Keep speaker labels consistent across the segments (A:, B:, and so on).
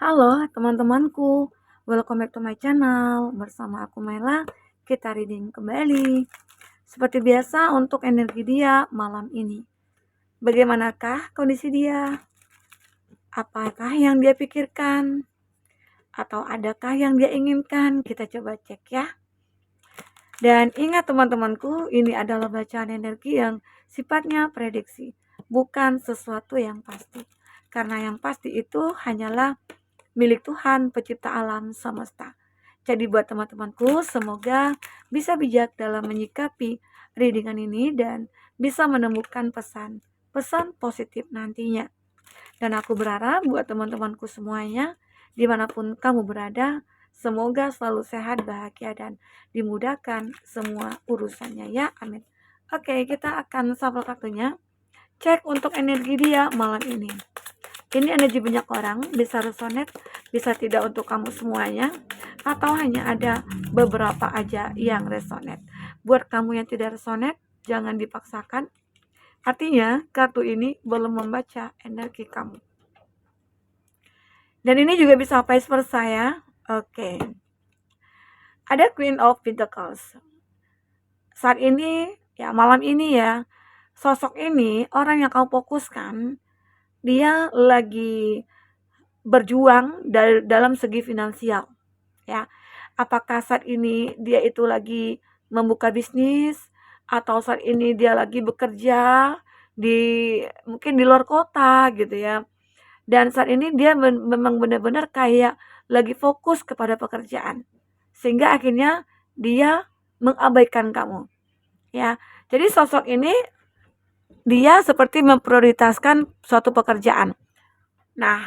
A: Halo teman-temanku, welcome back to my channel. Bersama aku Mela, kita reading kembali. Seperti biasa untuk energi dia malam ini. Bagaimanakah kondisi dia? Apakah yang dia pikirkan? Atau adakah yang dia inginkan? Kita coba cek ya. Dan ingat teman-temanku, ini adalah bacaan energi yang sifatnya prediksi, bukan sesuatu yang pasti. Karena yang pasti itu hanyalah milik Tuhan pencipta alam semesta. Jadi buat teman-temanku, semoga bisa bijak dalam menyikapi readingan ini dan bisa menemukan pesan positif nantinya. Dan aku berharap buat teman-temanku semuanya, dimanapun kamu berada, semoga selalu sehat, bahagia, dan dimudahkan semua urusannya ya, amin. Oke, kita akan shuffle kartunya. Cek untuk energi dia malam ini. Ini energi banyak orang, bisa resonate, bisa tidak untuk kamu semuanya, atau hanya ada beberapa aja yang resonate. Buat kamu yang tidak resonate, jangan dipaksakan. Artinya, kartu ini belum membaca energi kamu. Dan ini juga bisa vice versa ya. Oke. Ada Queen of Pentacles. Saat ini, ya malam ini ya, sosok ini, orang yang kamu fokuskan, dia lagi berjuang dalam segi finansial ya. Apakah saat ini dia itu lagi membuka bisnis, atau saat ini dia lagi bekerja mungkin di luar kota gitu ya. Dan saat ini dia memang benar-benar kayak lagi fokus kepada pekerjaan, sehingga akhirnya dia mengabaikan kamu ya. Jadi sosok ini dia seperti memprioritaskan suatu pekerjaan. Nah,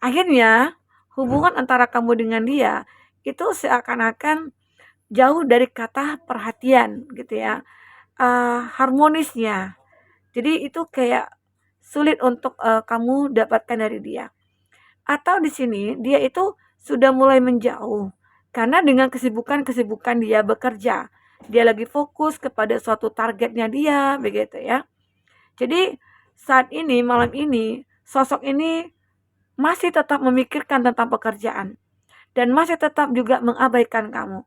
A: akhirnya hubungan antara kamu dengan dia itu seakan-akan jauh dari kata perhatian gitu ya, harmonisnya. Jadi itu kayak sulit untuk kamu dapatkan dari dia. Atau di sini dia itu sudah mulai menjauh karena dengan kesibukan dia bekerja, dia lagi fokus kepada suatu targetnya dia begitu ya. Jadi saat ini, malam ini, sosok ini masih tetap memikirkan tentang pekerjaan dan masih tetap juga mengabaikan kamu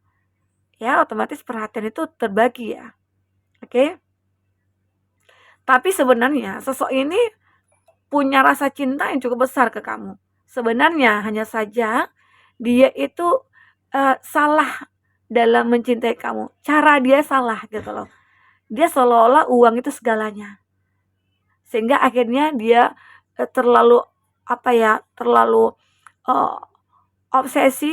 A: ya. Otomatis perhatian itu terbagi ya. Oke. Tapi sebenarnya sosok ini punya rasa cinta yang cukup besar ke kamu. Sebenarnya hanya saja dia itu salah dalam mencintai kamu. Cara dia salah gitu loh. Dia seolah-olah uang itu segalanya. Sehingga akhirnya dia terlalu terlalu obsesi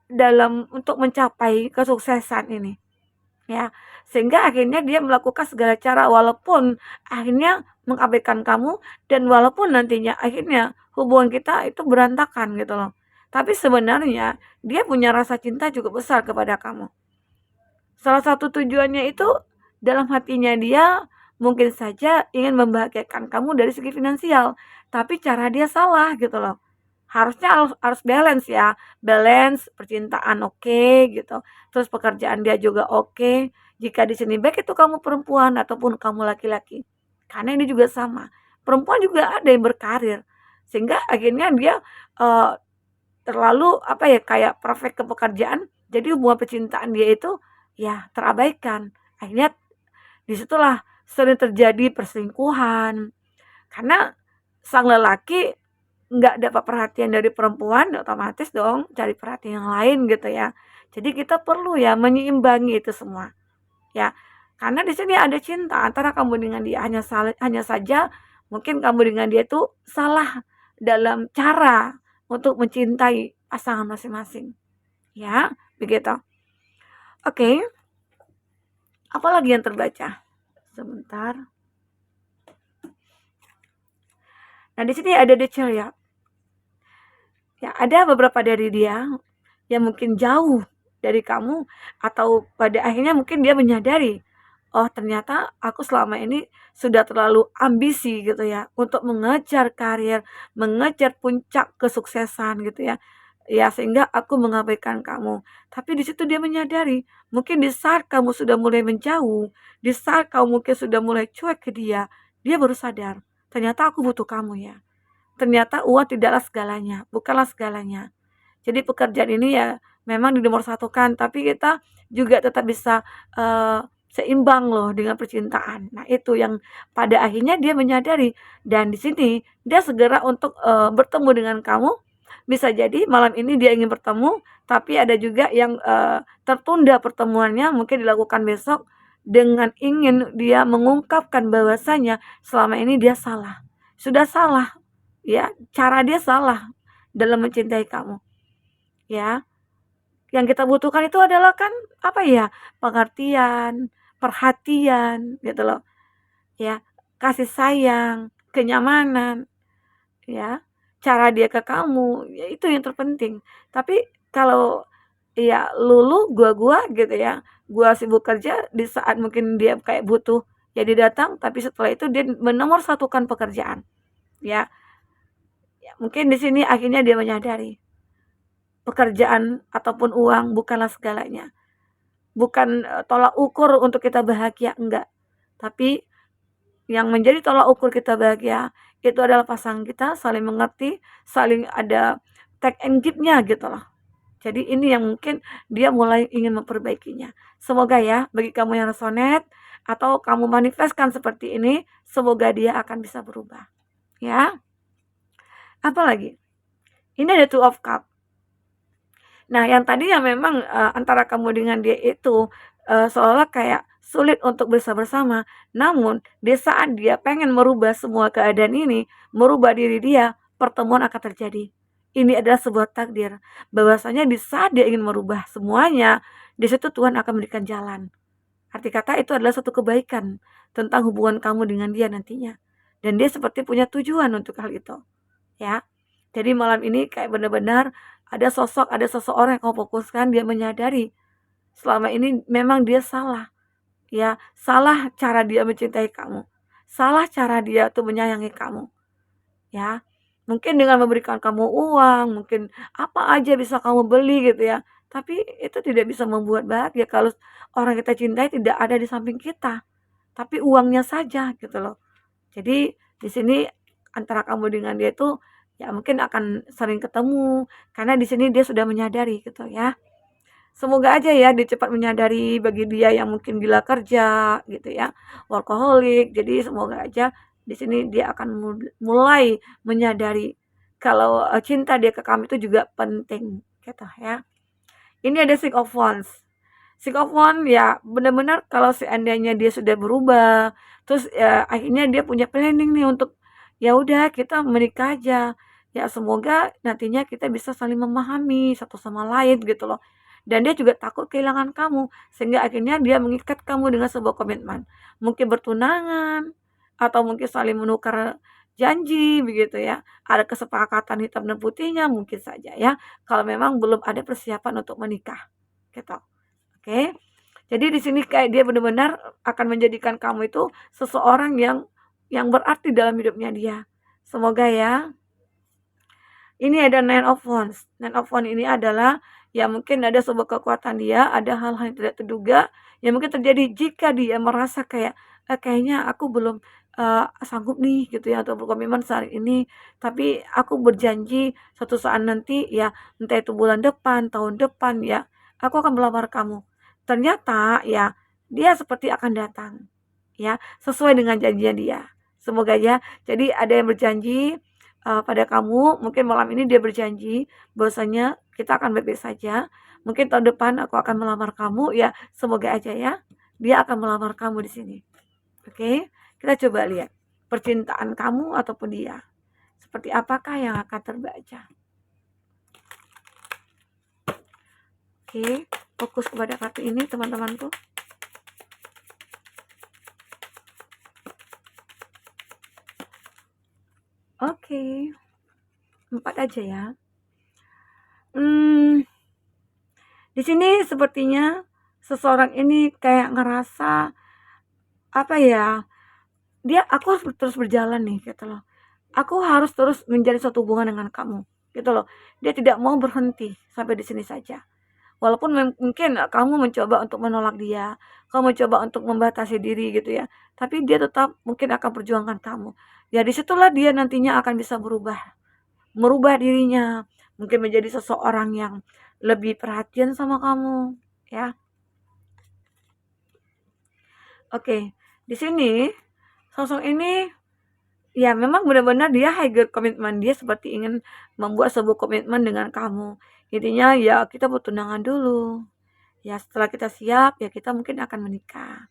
A: dalam untuk mencapai kesuksesan ini ya, sehingga akhirnya dia melakukan segala cara walaupun akhirnya mengabaikan kamu, dan walaupun nantinya akhirnya hubungan kita itu berantakan gitu loh. Tapi sebenarnya dia punya rasa cinta cukup besar kepada kamu. Salah satu tujuannya itu dalam hatinya dia mungkin saja ingin membahagiakan kamu dari segi finansial, tapi cara dia salah gitu loh. Harusnya harus balance ya, balance percintaan oke gitu, terus pekerjaan dia juga oke. Jika di sini baik itu kamu perempuan ataupun kamu laki-laki, karena ini juga sama, perempuan juga ada yang berkarir, sehingga akhirnya dia terlalu kayak perfect ke pekerjaan, jadi hubungan percintaan dia itu ya terabaikan. Akhirnya disitulah sering terjadi perselingkuhan, karena sang lelaki nggak dapat perhatian dari perempuan, otomatis dong cari perhatian yang lain gitu ya. Jadi kita perlu ya menyeimbangi itu semua ya, karena di sini ada cinta antara kamu dengan dia, hanya saja mungkin kamu dengan dia itu salah dalam cara untuk mencintai pasangan masing-masing ya, begitu. Oke, apalagi yang terbaca sebentar. Nah di sini ada the Chariot ya, ada beberapa dari dia yang mungkin jauh dari kamu, atau pada akhirnya mungkin dia menyadari, oh ternyata aku selama ini sudah terlalu ambisi gitu ya untuk mengejar karir, mengejar puncak kesuksesan gitu ya. Ya sehingga aku mengabaikan kamu. Tapi di situ dia menyadari, mungkin di saat kamu sudah mulai menjauh, di saat kamu mungkin sudah mulai cuek ke dia, dia baru sadar, ternyata aku butuh kamu ya. ternyata uang tidaklah segalanya, bukanlah segalanya. Jadi pekerjaan ini ya memang satukan, tapi kita juga tetap bisa seimbang loh dengan percintaan. Nah, itu yang pada akhirnya dia menyadari, dan di sini dia segera untuk bertemu dengan kamu. Bisa jadi malam ini dia ingin bertemu, tapi ada juga yang tertunda pertemuannya, mungkin dilakukan besok, dengan ingin dia mengungkapkan bahwasanya selama ini dia salah. Sudah salah, ya, cara dia salah dalam mencintai kamu. Ya, yang kita butuhkan itu adalah kan apa ya? Pengertian, perhatian gitu loh. Ya, kasih sayang, kenyamanan, ya. Cara dia ke kamu, ya itu yang terpenting. Tapi kalau ya lulu gua gitu ya, gua sibuk kerja di saat mungkin dia kayak butuh, ya dia datang, tapi setelah itu dia menomorsatukan pekerjaan. Ya, ya mungkin di sini akhirnya dia menyadari pekerjaan ataupun uang bukanlah segalanya. Bukan tolak ukur untuk kita bahagia, enggak. Tapi yang menjadi tolak ukur kita bahagia itu adalah pasangan kita saling mengerti, saling ada take and give-nya gitu loh. Jadi ini yang mungkin dia mulai ingin memperbaikinya. Semoga ya bagi kamu yang resonate atau kamu manifestkan seperti ini, semoga dia akan bisa berubah. Ya. Apalagi? Ini ada Two of Cup. Nah, yang tadinya memang antara kamu dengan dia itu seolah kayak sulit untuk bisa bersama, namun di saat dia pengen merubah semua keadaan ini, merubah diri dia, pertemuan akan terjadi. Ini adalah sebuah takdir, bahwasanya di saat dia ingin merubah semuanya, di situ Tuhan akan memberikan jalan. Arti kata itu adalah satu kebaikan tentang hubungan kamu dengan dia nantinya. Dan dia seperti punya tujuan untuk hal itu. Ya. Jadi malam ini kayak benar-benar ada sosok, ada seseorang yang kamu fokuskan, dia menyadari selama ini memang dia salah. Ya, salah cara dia mencintai kamu. Salah cara dia tuh menyayangi kamu. Ya. Mungkin dengan memberikan kamu uang, mungkin apa aja bisa kamu beli gitu ya. Tapi itu tidak bisa membuat bahagia kalau orang kita cintai tidak ada di samping kita. Tapi uangnya saja gitu loh. Jadi di sini antara kamu dengan dia itu ya mungkin akan sering ketemu karena di sini dia sudah menyadari gitu ya. Semoga aja ya dia cepat menyadari bagi dia yang mungkin gila kerja gitu ya, workaholic. Jadi semoga aja di sini dia akan mulai menyadari kalau cinta dia ke kamu itu juga penting gitu ya. Ini ada Six of Wands. Six of Wands ya benar-benar kalau seandainya dia sudah berubah, terus ya akhirnya dia punya planning nih untuk ya udah kita menikah aja. Ya semoga nantinya kita bisa saling memahami satu sama lain gitu loh. Dan dia juga takut kehilangan kamu sehingga akhirnya dia mengikat kamu dengan sebuah komitmen. Mungkin bertunangan atau mungkin saling menukar janji begitu ya. Ada kesepakatan hitam dan putihnya mungkin saja ya. Kalau memang belum ada persiapan untuk menikah. Gitu. Oke. Jadi di sini kayak dia benar-benar akan menjadikan kamu itu seseorang yang berarti dalam hidupnya dia. Semoga ya. Ini ada Nine of Wands. Nine of Wands ini adalah ya mungkin ada sebuah kekuatan dia, ada hal-hal yang tidak terduga yang mungkin terjadi jika dia merasa kayak kayaknya aku belum sanggup nih gitu ya untuk berkomitmen saat ini, tapi aku berjanji suatu saat nanti ya entah itu bulan depan, tahun depan ya, aku akan melamar kamu. Ternyata ya dia seperti akan datang ya sesuai dengan janjian dia. Semoga ya. Jadi ada yang berjanji pada kamu, mungkin malam ini dia berjanji bahwasanya kita akan baik-baik saja. Mungkin tahun depan aku akan melamar kamu ya, semoga aja ya. Dia akan melamar kamu di sini. Oke, kita coba lihat percintaan kamu ataupun dia. Seperti apakah yang akan terbaca? Oke, fokus kepada kartu ini teman-temanku. Oke. 4 aja ya. Di sini sepertinya seseorang ini kayak ngerasa apa ya? Aku harus terus berjalan nih gitu loh. Aku harus terus menjadi suatu hubungan dengan kamu gitu loh. Dia tidak mau berhenti sampai di sini saja. Walaupun mungkin kamu mencoba untuk menolak dia, kamu mencoba untuk membatasi diri gitu ya, tapi dia tetap mungkin akan perjuangkan kamu. Ya disitulah dia nantinya akan bisa merubah dirinya, mungkin menjadi seseorang yang lebih perhatian sama kamu, ya. Oke, di sini sosok ini ya memang benar-benar dia higher komitmen, dia seperti ingin membuat sebuah komitmen dengan kamu. Intinya ya kita bertunangan dulu. Ya setelah kita siap ya kita mungkin akan menikah.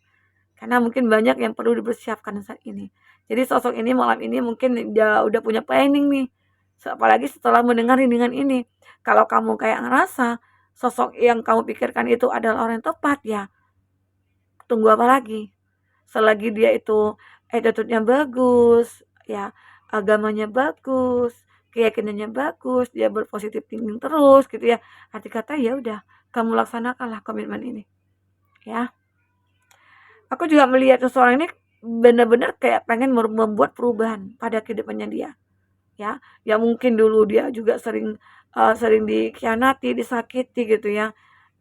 A: Karena mungkin banyak yang perlu dipersiapkan saat ini. Jadi sosok ini malam ini mungkin dia udah punya planning nih. Apalagi setelah mendengar dengan ini. Kalau kamu kayak ngerasa sosok yang kamu pikirkan itu adalah orang yang tepat ya, tunggu apa lagi? Selagi dia itu attitude-nya bagus, ya, agamanya bagus, keyakinannya bagus, dia berpositif thinking terus gitu ya. Arti kata ya udah, kamu laksanakanlah komitmen ini, ya. Aku juga melihat seseorang ini benar-benar kayak pengen membuat perubahan pada kehidupannya dia, ya. Ya mungkin dulu dia juga sering dikhianati, disakiti gitu ya.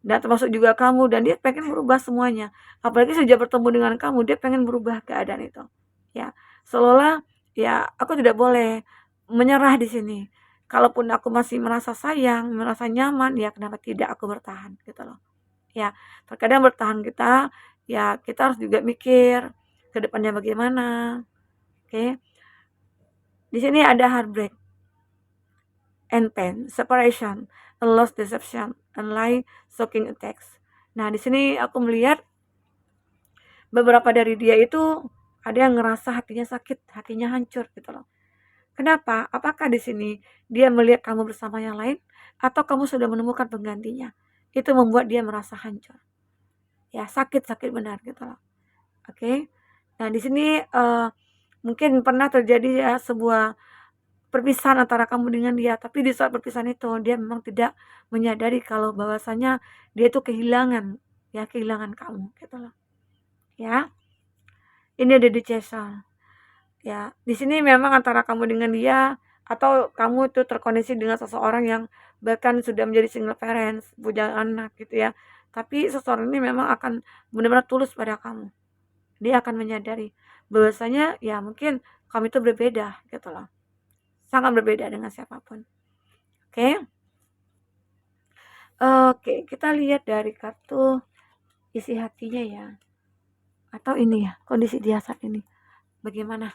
A: Dan termasuk juga kamu dan dia pengen merubah semuanya. Apalagi sejak bertemu dengan kamu, dia pengen merubah keadaan itu. Ya, seolah ya aku tidak boleh menyerah di sini. Kalaupun aku masih merasa sayang, merasa nyaman, ya kenapa tidak aku bertahan gitu loh. Ya, terkadang bertahan kita ya kita harus juga mikir ke depannya bagaimana. Oke. Di sini ada heartbreak and pain, separation, and loss, deception, and lie, shocking attacks. Nah, di sini aku melihat beberapa dari dia itu ada yang ngerasa hatinya sakit, hatinya hancur gitu loh. Kenapa? Apakah di sini dia melihat kamu bersama yang lain atau kamu sudah menemukan penggantinya? Itu membuat dia merasa hancur. Ya, sakit-sakit benar gitu loh. Oke. Nah, di sini mungkin pernah terjadi ya sebuah perpisahan antara kamu dengan dia, tapi di saat perpisahan itu dia memang tidak menyadari kalau bahwasanya dia itu kehilangan, ya kehilangan kamu gitu loh. Ya. Ini ada di Cesar. Ya, di sini memang antara kamu dengan dia atau kamu itu terkoneksi dengan seseorang yang bahkan sudah menjadi single parents, punya anak gitu ya. Tapi seseorang ini memang akan benar-benar tulus pada kamu. Dia akan menyadari bahwasanya ya mungkin kamu itu berbeda gitu loh. Sangat berbeda dengan siapapun. Oke. Oke, kita lihat dari kartu isi hatinya ya. Atau ini ya, kondisi dia saat ini. Bagaimana?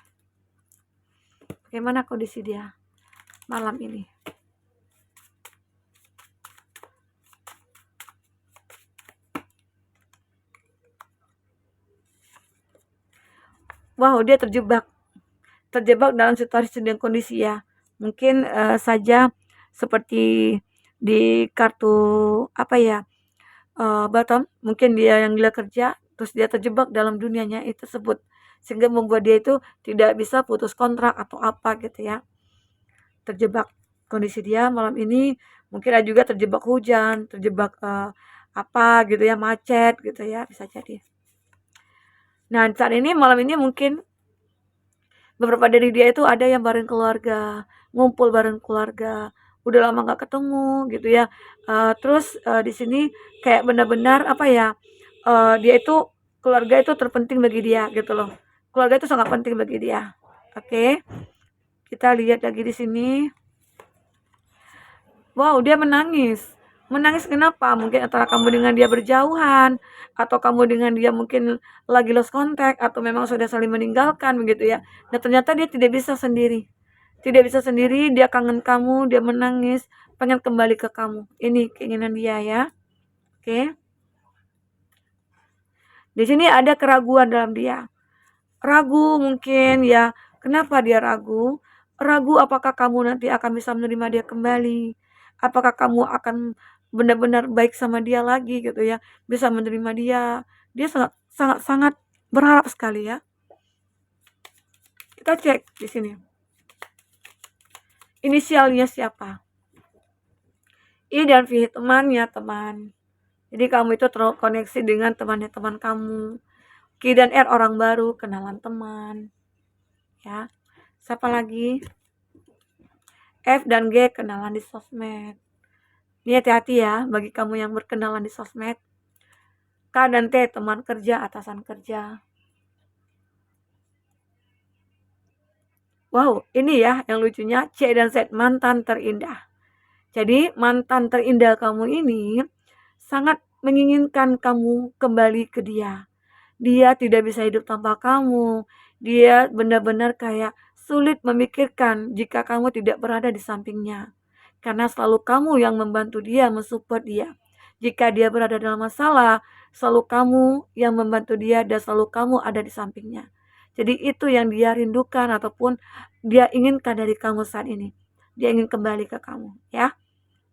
A: Bagaimana kondisi dia malam ini? Wow, dia terjebak dalam situasi dan kondisi ya. Mungkin saja seperti di kartu apa ya, bottom, mungkin dia kerja, terus dia terjebak dalam dunianya itu tersebut, sehingga membuat dia itu tidak bisa putus kontrak atau apa gitu ya. Terjebak kondisi dia malam ini, mungkin ada juga terjebak hujan, terjebak apa gitu ya, macet gitu ya, bisa jadi. Nah, saat ini malam ini mungkin beberapa dari dia itu ada yang bareng keluarga, ngumpul bareng keluarga, udah lama nggak ketemu gitu ya. Terus di sini kayak benar-benar apa ya, dia itu keluarga itu terpenting bagi dia gitu loh. Keluarga itu sangat penting bagi dia. Oke, kita lihat lagi di sini. Wow, dia menangis. Menangis kenapa? Mungkin antara kamu dengan dia berjauhan, atau kamu dengan dia mungkin lagi lost contact, atau memang sudah saling meninggalkan begitu ya. Dan ternyata dia tidak bisa sendiri. Tidak bisa sendiri, dia kangen kamu, dia menangis, pengen kembali ke kamu. Ini keinginan dia ya. Oke. Di sini ada keraguan dalam dia. Ragu mungkin ya. Kenapa dia ragu? Ragu apakah kamu nanti akan bisa menerima dia kembali? Apakah kamu akan benar-benar baik sama dia lagi gitu ya? Bisa menerima dia. Dia sangat sangat sangat berharap sekali ya. Kita cek di sini. Inisialnya siapa? I dan V, temannya teman. Jadi kamu itu terkoneksi dengan temannya teman kamu. Q dan R, orang baru, kenalan teman. Ya. Siapa lagi? F dan G, kenalan di sosmed. Ini hati-hati ya bagi kamu yang berkenalan di sosmed. K dan T, teman kerja, atasan kerja. Wow, ini ya yang lucunya, C dan Z, mantan terindah. Jadi mantan terindah kamu ini sangat menginginkan kamu kembali ke dia. Dia tidak bisa hidup tanpa kamu. Dia benar-benar kayak sulit memikirkan jika kamu tidak berada di sampingnya. Karena selalu kamu yang membantu dia, mensupport dia. Jika dia berada dalam masalah, selalu kamu yang membantu dia dan selalu kamu ada di sampingnya. Jadi itu yang dia rindukan ataupun dia inginkan dari kamu saat ini. Dia ingin kembali ke kamu, ya.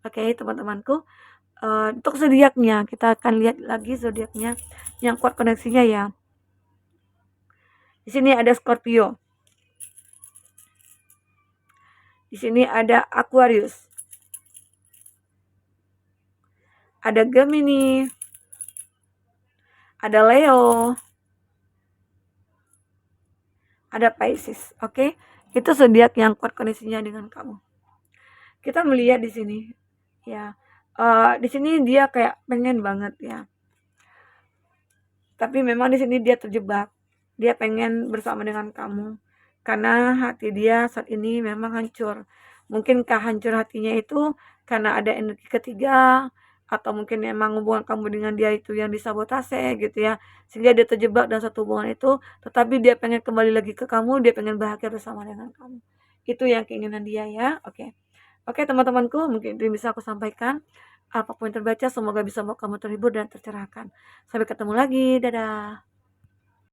A: Oke, teman-temanku. Untuk zodiaknya, kita akan lihat lagi zodiaknya yang kuat koneksinya ya. Di sini ada Scorpio. Di sini ada Aquarius. Ada Gemini. Ada Leo. Ada Pisces, oke? Itu zodiak yang kuat koneksinya dengan kamu. Kita melihat di sini, ya. Di sini dia kayak pengen banget ya. Tapi memang di sini dia terjebak. Dia pengen bersama dengan kamu. Karena hati dia saat ini memang hancur. Mungkinkah hancur hatinya itu karena ada energi ketiga, atau mungkin memang hubungan kamu dengan dia itu yang disabotase gitu ya, sehingga dia terjebak dalam satu hubungan itu, tetapi dia pengen kembali lagi ke kamu, dia pengen bahagia bersama dengan kamu. Itu yang keinginan dia ya. Oke. Oke teman-temanku, mungkin itu yang bisa aku sampaikan. Apapun yang terbaca, semoga bisa membuat kamu terhibur dan tercerahkan. Sampai ketemu lagi, dadah.